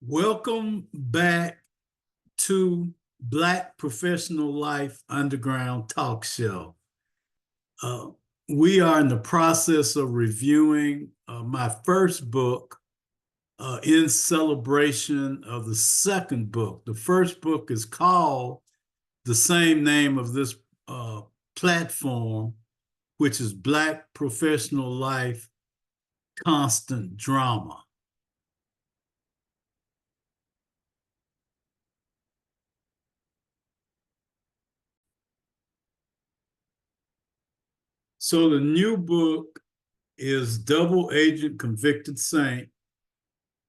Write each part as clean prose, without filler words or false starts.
Welcome back to Black Professional Life Underground Talk Show. Uh, we are in the process of reviewing my first book in celebration of the second book. The first book is called the same name of this platform, which is Black Professional Life Constant Drama. So the new book is Double Agent Convicted Saint,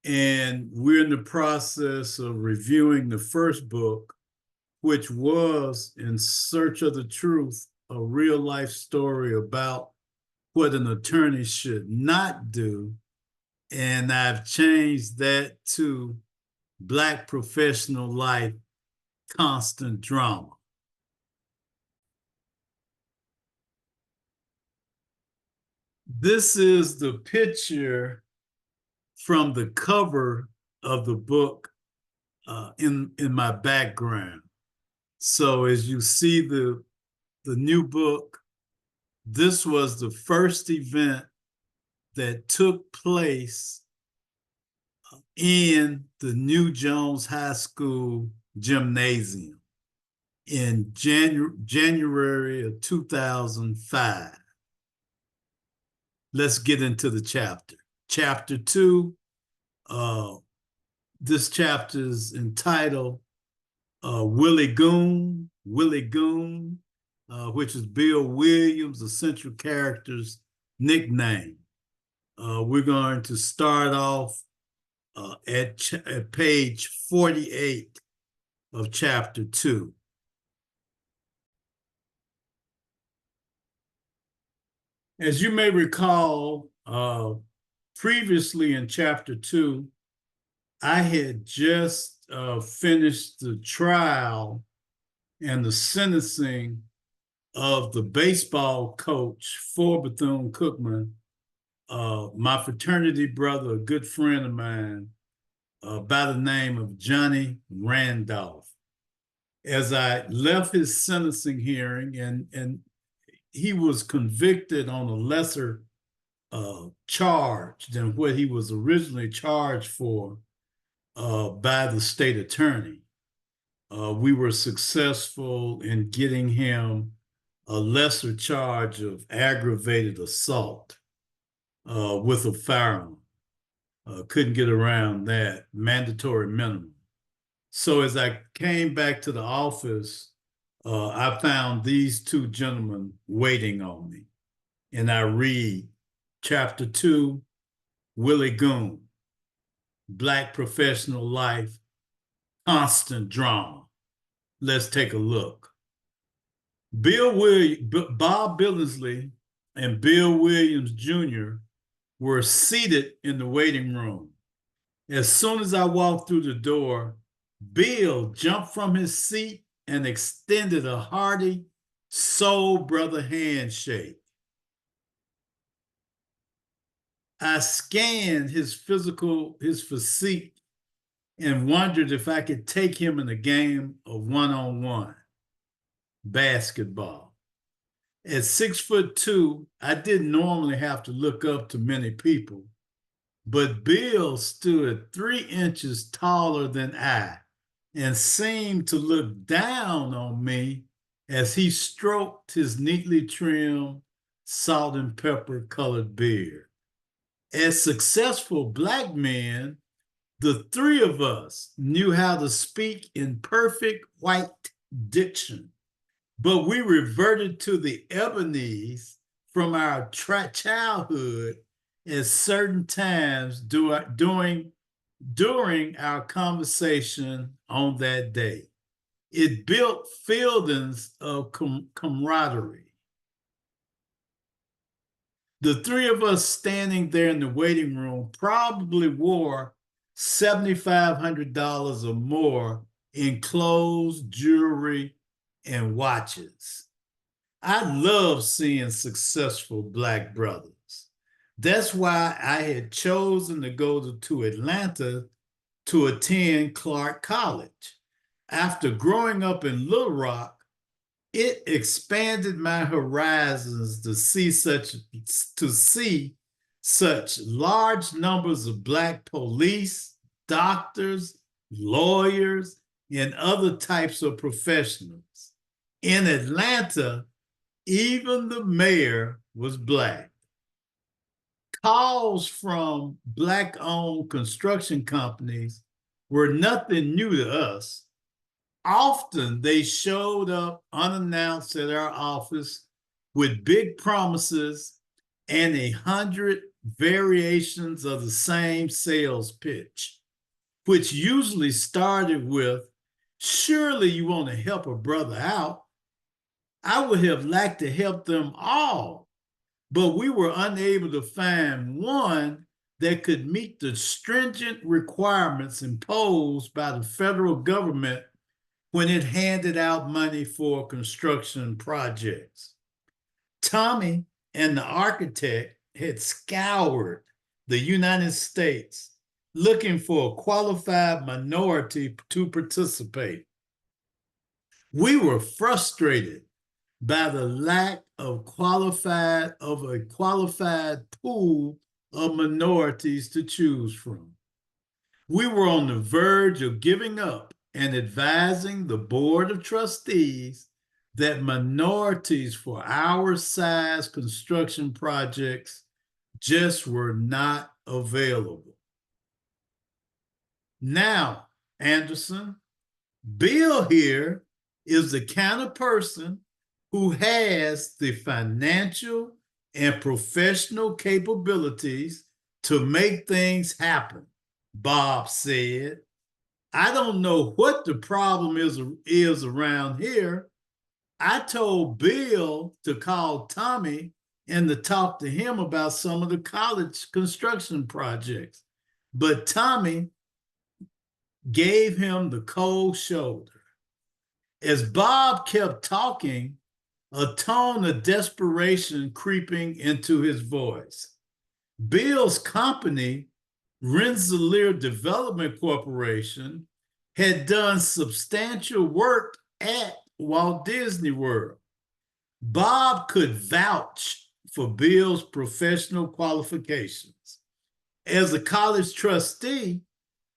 and we're in the process of reviewing the first book, which was In Search of the Truth, a real life story about what an attorney should not do. And I've changed that to Black Professional Life Constant Drama. This is the picture from the cover of the book in my background. So as you see the new book, this was the first event that took place in the New Jones High School gymnasium in January of 2005. Let's get into the chapter. Chapter 2, this chapter is entitled Willie Goon, which is Bill Williams, the central character's nickname. We're going to start off at page 48 of chapter 2. As you may recall, previously in chapter 2, I had just finished the trial and the sentencing of the baseball coach for Bethune-Cookman, my fraternity brother, a good friend of mine, by the name of Johnny Randolph. As I left his sentencing hearing, and he was convicted on a lesser charge than what he was originally charged for by the state attorney. We were successful in getting him a lesser charge of aggravated assault with a firearm. Couldn't get around that, mandatory minimum. So as I came back to the office, I found these two gentlemen waiting on me. And I read chapter 2, Willie Goon, Black Professional Life, Constant Drama. Let's take a look. Bob Billingsley and Bill Williams Jr. were seated in the waiting room. As soon as I walked through the door, Bill jumped from his seat and extended a hearty soul brother handshake. I scanned his physique, and wondered if I could take him in a game of one-on-one basketball. At 6'2", I didn't normally have to look up to many people, but Bill stood 3 inches taller than I and seemed to look down on me as he stroked his neatly trimmed salt and pepper colored beard. As successful Black men, the 3 of us knew how to speak in perfect white diction, but we reverted to the ebonies from our childhood at certain times during our conversation on that day. It built feelings of camaraderie. The 3 of us standing there in the waiting room probably wore $7,500 or more in clothes, jewelry, and watches. I love seeing successful Black brothers. That's why I had chosen to go to Atlanta to attend Clark College. After growing up in Little Rock, it expanded my horizons to see such large numbers of Black police, doctors, lawyers, and other types of professionals. In Atlanta, even the mayor was Black. Calls from Black-owned construction companies were nothing new to us. Often they showed up unannounced at our office with big promises and 100 variations of the same sales pitch, which usually started with, "Surely you want to help a brother out. I would have liked to help them all, but we were unable to find one that could meet the stringent requirements imposed by the federal government when it handed out money for construction projects." Tommy and the architect had scoured the United States looking for a qualified minority to participate. We were frustrated by the lack of a qualified pool of minorities to choose from. We were on the verge of giving up and advising the Board of Trustees that minorities for our size construction projects just were not available. Now, Anderson, Bill here is the kind of person who has the financial and professional capabilities to make things happen, Bob said. I don't know what the problem is around here. I told Bill to call Tommy and to talk to him about some of the college construction projects, but Tommy gave him the cold shoulder. As Bob kept talking, a tone of desperation creeping into his voice. Bill's company, Rensselaer Development Corporation, had done substantial work at Walt Disney World. Bob could vouch for Bill's professional qualifications. As a college trustee,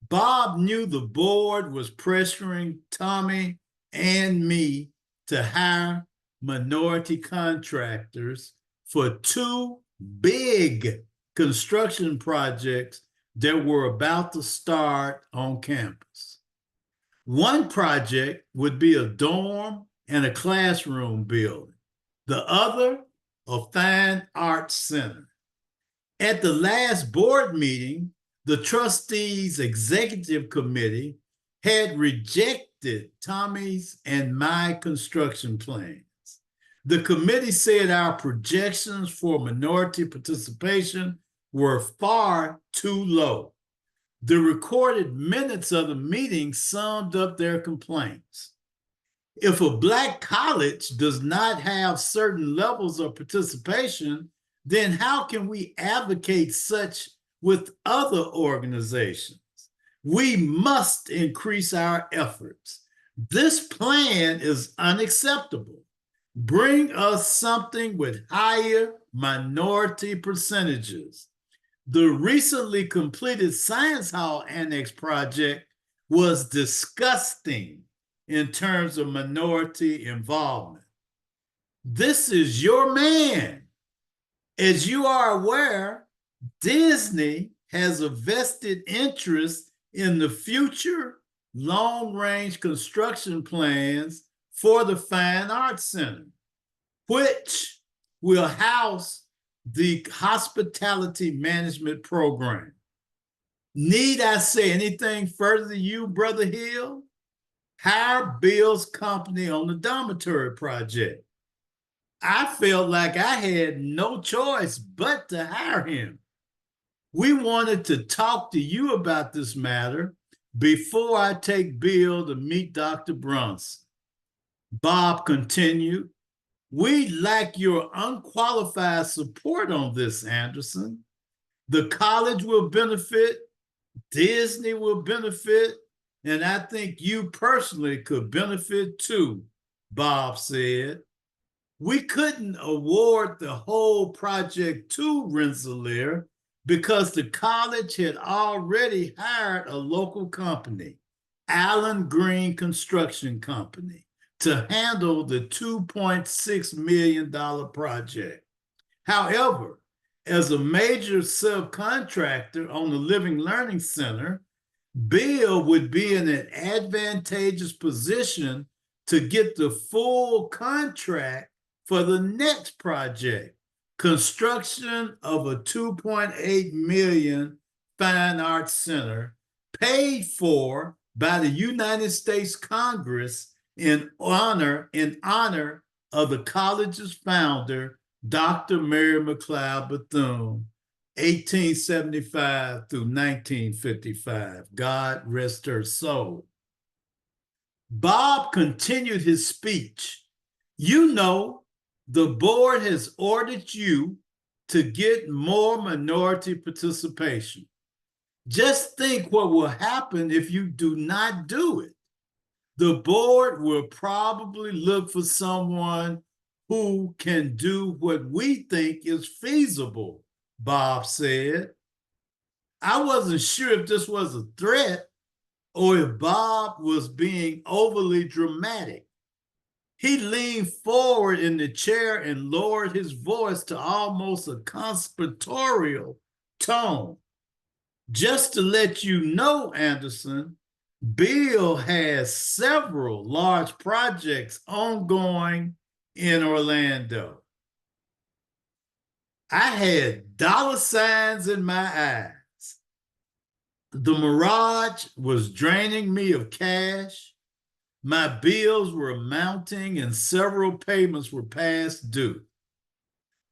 Bob knew the board was pressuring Tommy and me to hire minority contractors for two big construction projects that were about to start on campus. One project would be a dorm and a classroom building. The other, a fine arts center. At the last board meeting, the trustees' executive committee had rejected Tommy's and my construction plans. The committee said our projections for minority participation were far too low. The recorded minutes of the meeting summed up their complaints. If a Black college does not have certain levels of participation, then how can we advocate such with other organizations? We must increase our efforts. This plan is unacceptable. Bring us something with higher minority percentages. The recently completed Science Hall Annex project was disgusting in terms of minority involvement. This is your man. As you are aware, Disney has a vested interest in the future long-range construction plans for the Fine Arts Center, which will house the hospitality management program. Need I say anything further to you, Brother Hill? Hire Bill's company on the dormitory project. I felt like I had no choice but to hire him. We wanted to talk to you about this matter before I take Bill to meet Dr. Brunson. Bob continued, we lack your unqualified support on this, Anderson. The college will benefit, Disney will benefit, and I think you personally could benefit too, Bob said. We couldn't award the whole project to Rensselaer because the college had already hired a local company, Allen Green Construction Company, to handle the $2.6 million project. However, as a major subcontractor on the Living Learning Center, Bill would be in an advantageous position to get the full contract for the next project, construction of a $2.8 million fine arts center paid for by the United States Congress in honor of the college's founder, Dr. Mary McLeod Bethune, 1875 through 1955. God rest her soul. Bob continued his speech. You know, the board has ordered you to get more minority participation. Just think what will happen if you do not do it. The board will probably look for someone who can do what we think is feasible, Bob said. I wasn't sure if this was a threat or if Bob was being overly dramatic. He leaned forward in the chair and lowered his voice to almost a conspiratorial tone. Just to let you know, Anderson, Bill has several large projects ongoing in Orlando. I had dollar signs in my eyes. The mirage was draining me of cash. My bills were mounting and several payments were past due.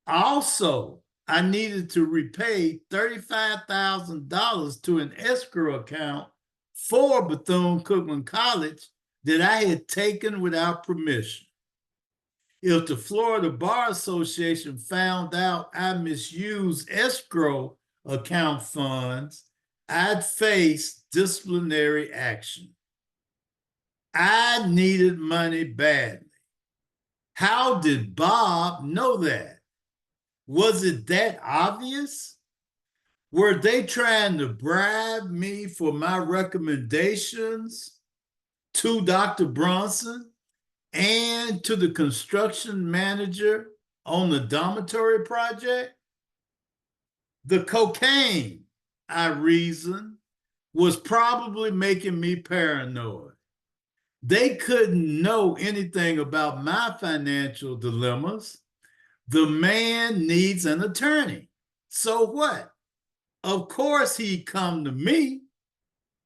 Also, I needed to repay $35,000 to an escrow account for Bethune-Cookman College that I had taken without permission. If the Florida Bar Association found out I misused escrow account funds, I'd face disciplinary action. I needed money badly. How did Bob know that? Was it that obvious? Were they trying to bribe me for my recommendations to Dr. Bronson and to the construction manager on the dormitory project? The cocaine, I reasoned, was probably making me paranoid. They couldn't know anything about my financial dilemmas. The man needs an attorney. So what? Of course he'd come to me.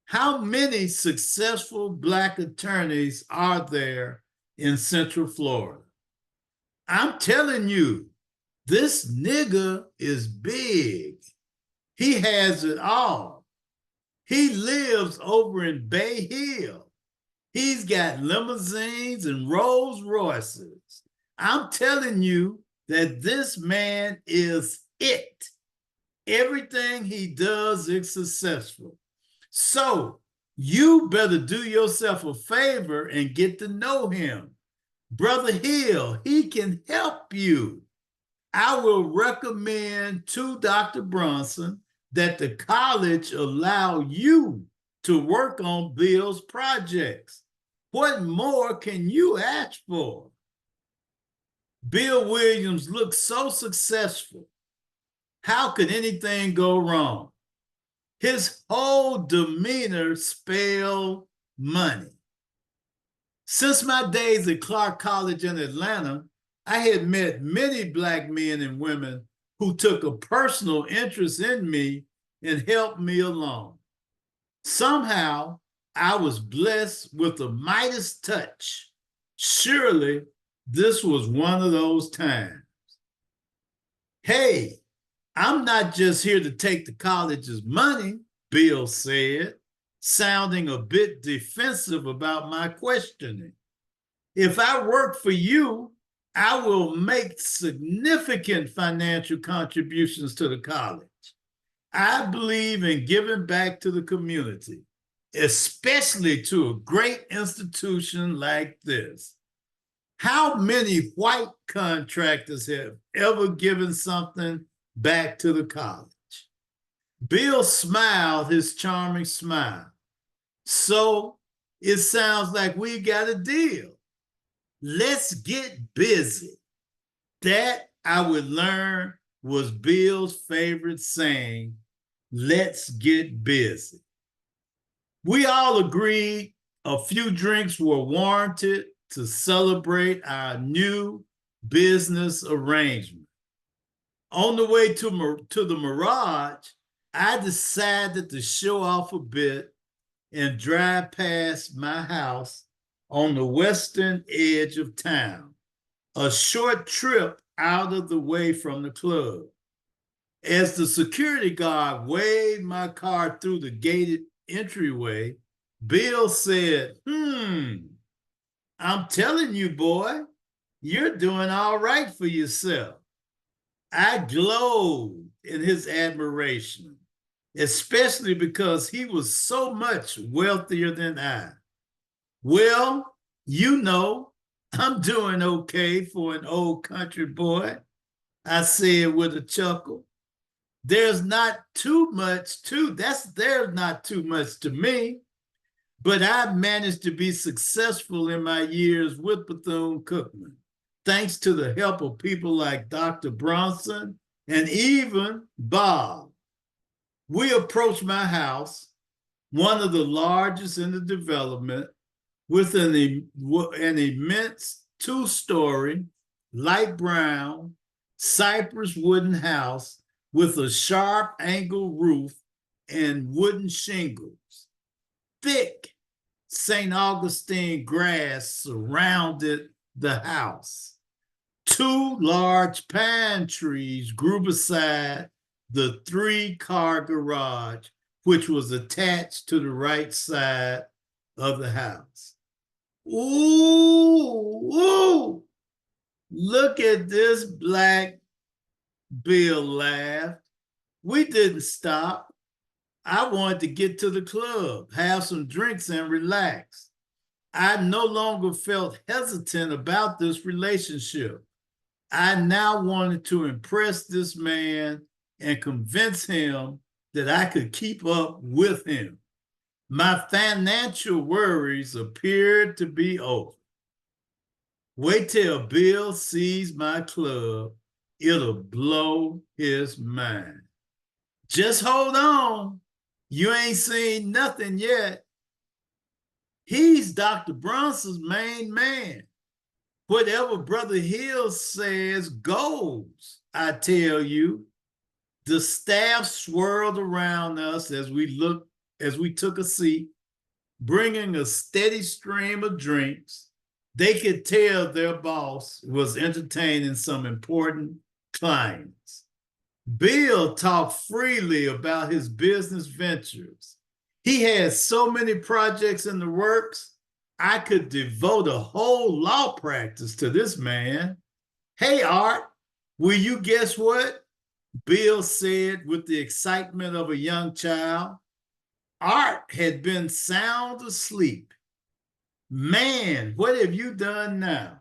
How many successful Black attorneys are there in Central Florida? I'm telling you, this nigga is big. He has it all. He lives over in Bay Hill. He's got limousines and Rolls Royces. I'm telling you that this man is it. Everything he does is successful. So you better do yourself a favor and get to know him. Brother Hill, he can help you. I will recommend to Dr. Bronson that the college allow you to work on Bill's projects. What more can you ask for? Bill Williams looked so successful. How could anything go wrong? His whole demeanor spelled money. Since my days at Clark College in Atlanta, I had met many Black men and women who took a personal interest in me and helped me along. Somehow, I was blessed with a Midas touch. Surely, this was one of those times. Hey, I'm not just here to take the college's money, Bill said, sounding a bit defensive about my questioning. If I work for you, I will make significant financial contributions to the college. I believe in giving back to the community, especially to a great institution like this. How many white contractors have ever given something back to the college? Bill smiled his charming smile. So it sounds like we got a deal. Let's get busy. That I would learn was Bill's favorite saying, let's get busy. We all agreed a few drinks were warranted to celebrate our new business arrangement. On the way to the Mirage, I decided to show off a bit and drive past my house on the western edge of town, a short trip out of the way from the club. As the security guard waved my car through the gated entryway, Bill said, I'm telling you, boy, you're doing all right for yourself. I glowed in his admiration, especially because he was so much wealthier than I. Well, you know, I'm doing okay for an old country boy, I said with a chuckle. There's not too much to me, but I managed to be successful in my years with Bethune-Cookman, thanks to the help of people like Dr. Bronson and even Bob. We approached my house, one of the largest in the development, with an immense two-story, light brown, cypress wooden house with a sharp angle roof and wooden shingles. Thick St. Augustine grass surrounded the house. Two large pine trees grew beside the three-car garage, which was attached to the right side of the house. Ooh, look at this, Black, Bill laughed. We didn't stop. I wanted to get to the club, have some drinks, and relax. I no longer felt hesitant about this relationship. I now wanted to impress this man and convince him that I could keep up with him. My financial worries appeared to be over. Wait till Bill sees my club. It'll blow his mind. Just hold on. You ain't seen nothing yet. He's Dr. Bronson's main man. Whatever Brother Hill says goes, I tell you. The staff swirled around us as we took a seat, bringing a steady stream of drinks. They could tell their boss was entertaining some important clients. Bill talked freely about his business ventures. He had so many projects in the works, I could devote a whole law practice to this man. Hey, Art, will you guess what? Bill said with the excitement of a young child. Art had been sound asleep. Man, what have you done now?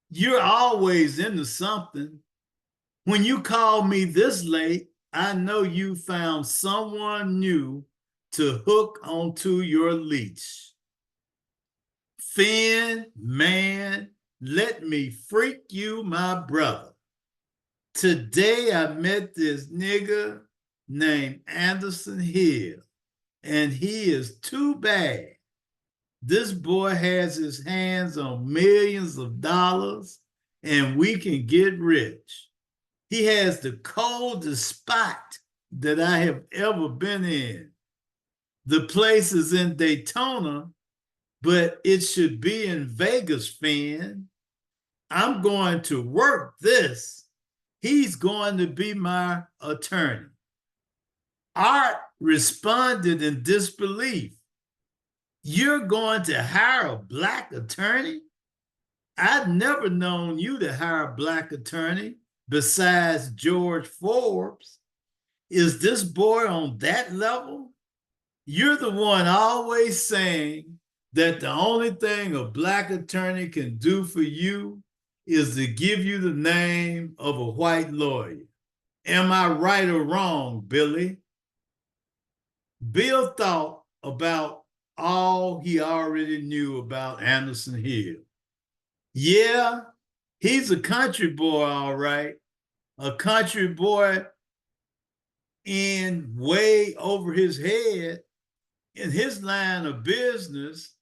You're always into something. When you call me this late, I know you found someone new to hook onto your leash. Finn, man, let me freak you, my brother. Today I met this nigga named Anderson Hill, and he is too bad. This boy has his hands on millions of dollars, and we can get rich. He has the coldest spot that I have ever been in. The place is in Daytona, but it should be in Vegas, Finn. I'm going to work this. He's going to be my attorney. Art responded in disbelief. You're going to hire a black attorney? I've never known you to hire a black attorney besides George Forbes. Is this boy on that level? You're the one always saying that the only thing a black attorney can do for you is to give you the name of a white lawyer. Am I right or wrong, Billy? Bill thought about all he already knew about Anderson Hill. Yeah, he's a country boy, all right. A country boy in way over his head in his line of business.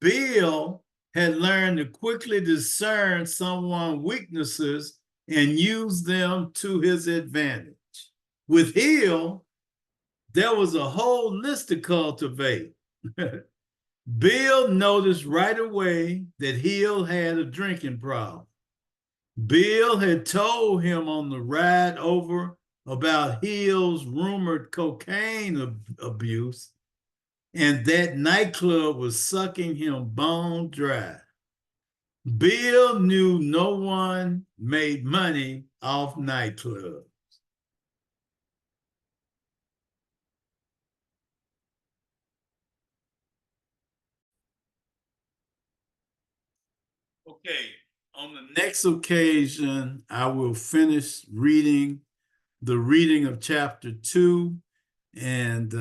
Bill had learned to quickly discern someone's weaknesses and use them to his advantage. With Hill, there was a whole list to cultivate. Bill noticed right away that Hill had a drinking problem. Bill had told him on the ride over about Hill's rumored cocaine abuse, and that nightclub was sucking him bone dry. Bill knew no one made money off nightclubs. Okay, on the next occasion, I will finish reading the reading of chapter 2, and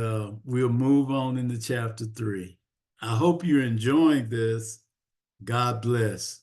we'll move on into chapter 3. I hope you're enjoying this. God bless.